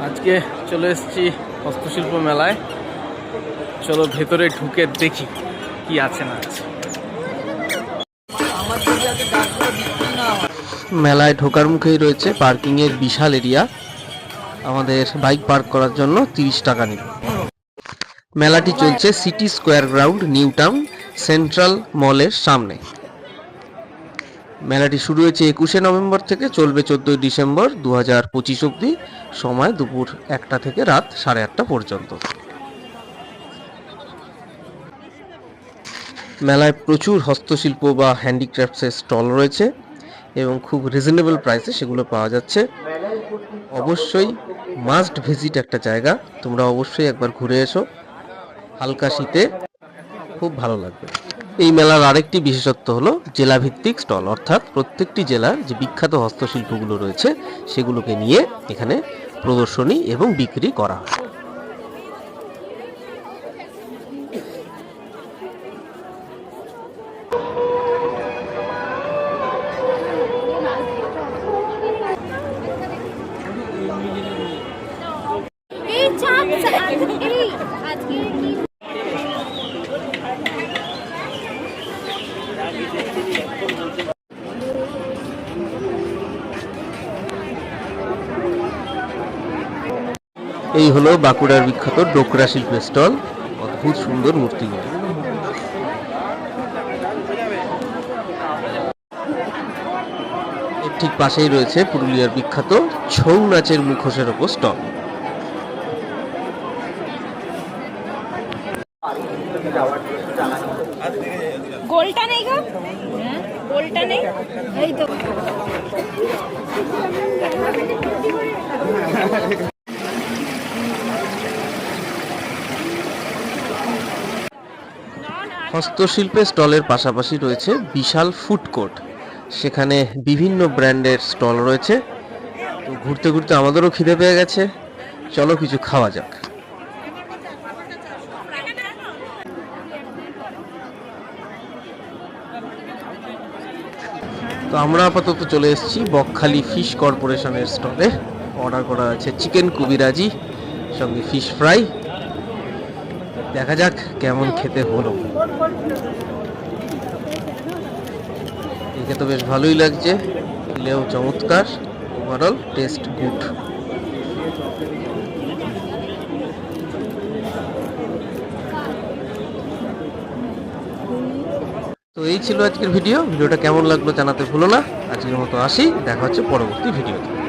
আজকে চলে এসেছি হস্তশিল্প মেলায়। চলো ভেতরে ঢুকে দেখি কি আছে না আছে। মেলায় ঢোকার মুখেই রয়েছে পার্কিং এর বিশাল এরিয়া। আমাদের বাইক পার্ক করার জন্য 30 টাকা নিল। মেলাটি চলছে city square ground, new town central মলের সামনে। মেলাটি শুরু হয়েছে 21শে নভেম্বর থেকে, চলবে 14ই ডিসেম্বর 2025 অবধি। সময় দুপুর 1টা থেকে রাত 8:30 পর্যন্ত। মেলায় প্রচুর হস্তশিল্প বা হ্যান্ডিক্রাফটসের স্টল রয়েছে এবং খুব রিজনেবল প্রাইসে সেগুলো পাওয়া যাচ্ছে। অবশ্যই মাস্ট ভিজিট একটা জায়গা, তোমরা অবশ্যই একবার ঘুরে এসো। হালকা শীতে খুব ভালো লাগবে। এই মেলার আরেকটি বিশেষত্ব হলো জেলাভিত্তিক স্টল, অর্থাৎ প্রত্যেকটি জেলার যে বিখ্যাত হস্তশিল্পগুলো রয়েছে সেগুলোকে নিয়ে এখানে প্রদর্শনী এবং বিক্রি করা হয়। এই হলো বাঁকুড়ার বিখ্যাত ডোকরা শিল্পের স্টল। অদ্ভুত সুন্দর মূর্তিগুলো। এর ঠিক পাশেই রয়েছে পুরুলিয়ার বিখ্যাত ছৌ নাচের মুখোশের ওপর স্টল। গোলটা নেই গো, গোলটা নেই, এই তো। হস্তশিল্পের স্টলের পাশাপাশি রয়েছে বিশাল ফুড কোর্ট, সেখানে বিভিন্ন ব্র্যান্ডের স্টল রয়েছে। তো ঘুরতে ঘুরতে আমাদেরও খিদে পেয়ে গেছে, চলো কিছু খাওয়া যাক। তো আমরা আপাতত চলে এসেছি বকখালি ফিশ কর্পোরেশনের স্টলে। অর্ডার করা আছে চিকেন কুবিরাজি, সঙ্গে ফিশ ফ্রাই। দেখা যাক কেমন খেতে হলো। দেখে তো বেশ ভালোই লাগছে, খেলেও চমৎকার। Overall taste good. তো এই ছিল আজকের ভিডিওটা কেমন লাগলো জানাতে ভুলো না। আজকের মতো আসি, দেখা হচ্ছে পরবর্তী ভিডিওতে।